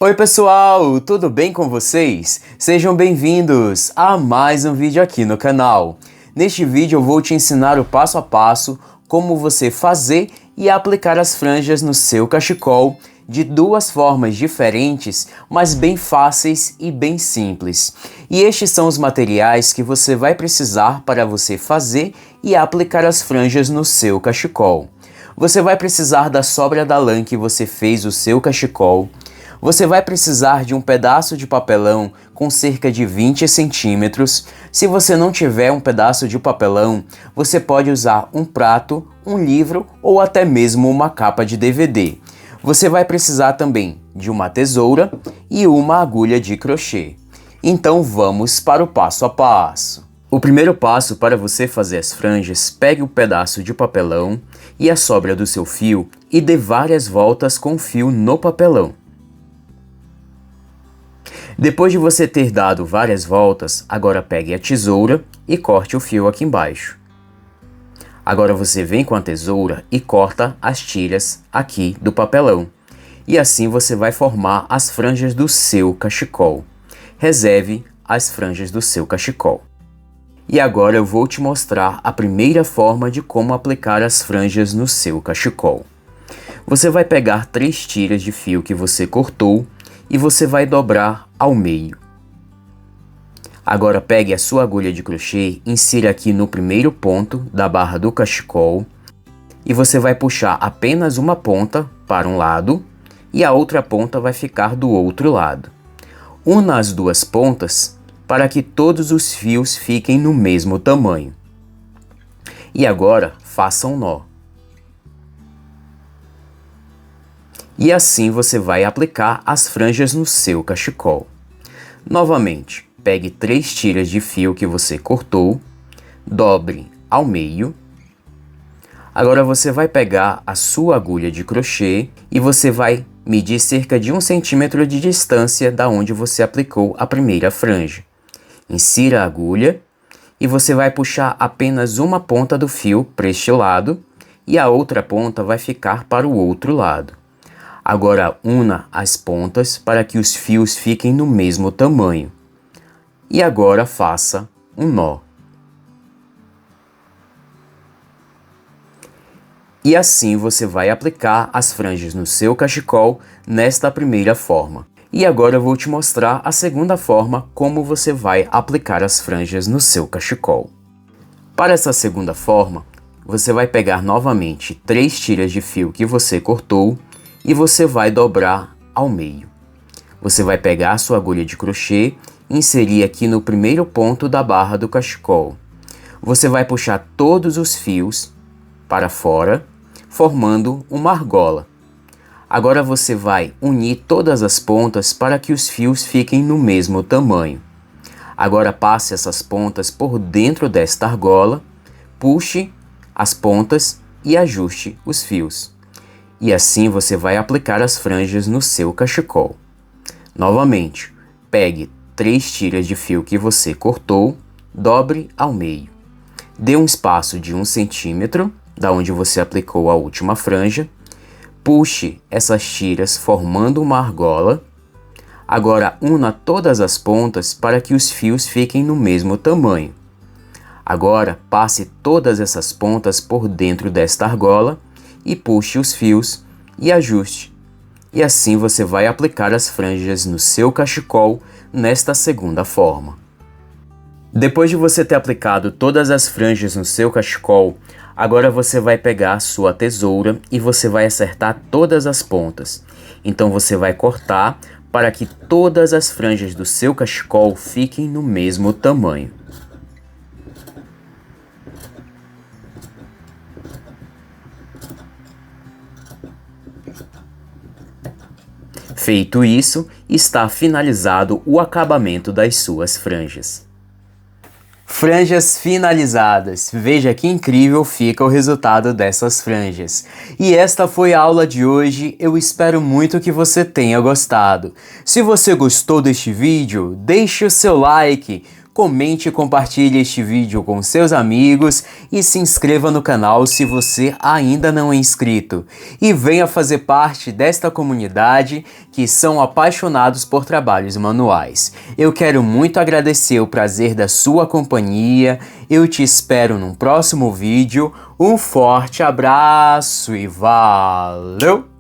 Oi pessoal, tudo bem com vocês? Sejam bem-vindos a mais um vídeo aqui no canal. Neste vídeo eu vou te ensinar o passo a passo como você fazer e aplicar as franjas no seu cachecol de duas formas diferentes, mas bem fáceis e bem simples. E estes são os materiais que você vai precisar para você fazer e aplicar as franjas no seu cachecol. Você vai precisar da sobra da lã que você fez o seu cachecol. Você vai precisar de um pedaço de papelão com cerca de 20 centímetros. Se você não tiver um pedaço de papelão, você pode usar um prato, um livro ou até mesmo uma capa de DVD. Você vai precisar também de uma tesoura e uma agulha de crochê. Então vamos para o passo a passo. O primeiro passo para você fazer as franjas, pegue o pedaço de papelão e a sobra do seu fio e dê várias voltas com o fio no papelão. Depois de você ter dado várias voltas, agora pegue a tesoura e corte o fio aqui embaixo. Agora você vem com a tesoura e corta as tiras aqui do papelão. E assim você vai formar as franjas do seu cachecol. Reserve as franjas do seu cachecol. E agora eu vou te mostrar a primeira forma de como aplicar as franjas no seu cachecol. Você vai pegar 3 tiras de fio que você cortou e você vai dobrar ao meio. Agora pegue a sua agulha de crochê, insira aqui no primeiro ponto da barra do cachecol e você vai puxar apenas uma ponta para um lado e a outra ponta vai ficar do outro lado. Una as duas pontas para que todos os fios fiquem no mesmo tamanho. E agora faça um nó. E assim você vai aplicar as franjas no seu cachecol. Novamente, pegue 3 tiras de fio que você cortou, dobre ao meio. Agora você vai pegar a sua agulha de crochê e você vai medir cerca de 1 centímetro de distância da onde você aplicou a primeira franja. Insira a agulha e você vai puxar apenas uma ponta do fio para este lado e a outra ponta vai ficar para o outro lado. Agora una as pontas para que os fios fiquem no mesmo tamanho. E agora faça um nó. E assim você vai aplicar as franjas no seu cachecol nesta primeira forma. E agora eu vou te mostrar a segunda forma como você vai aplicar as franjas no seu cachecol. Para essa segunda forma, você vai pegar novamente 3 tiras de fio que você cortou e você vai dobrar ao meio. Você vai pegar a sua agulha de crochê e inserir aqui no primeiro ponto da barra do cachecol. Você vai puxar todos os fios para fora, formando uma argola. Agora você vai unir todas as pontas para que os fios fiquem no mesmo tamanho. Agora passe essas pontas por dentro desta argola, puxe as pontas e ajuste os fios. E assim você vai aplicar as franjas no seu cachecol. Novamente, pegue 3 tiras de fio que você cortou, dobre ao meio. Dê um espaço de 1 centímetro, da onde você aplicou a última franja. Puxe essas tiras formando uma argola. Agora una todas as pontas para que os fios fiquem no mesmo tamanho. Agora passe todas essas pontas por dentro desta argola e puxe os fios e ajuste. E assim você vai aplicar as franjas no seu cachecol nesta segunda forma. Depois de você ter aplicado todas as franjas no seu cachecol, agora você vai pegar a sua tesoura e você vai acertar todas as pontas. Então você vai cortar para que todas as franjas do seu cachecol fiquem no mesmo tamanho. Feito isso, está finalizado o acabamento das suas franjas. Franjas finalizadas. Veja que incrível fica o resultado dessas franjas. E esta foi a aula de hoje. Eu espero muito que você tenha gostado. Se você gostou deste vídeo, deixe o seu like, comente e compartilhe este vídeo com seus amigos e se inscreva no canal se você ainda não é inscrito. E venha fazer parte desta comunidade que são apaixonados por trabalhos manuais. Eu quero muito agradecer o prazer da sua companhia. Eu te espero num próximo vídeo. Um forte abraço e valeu!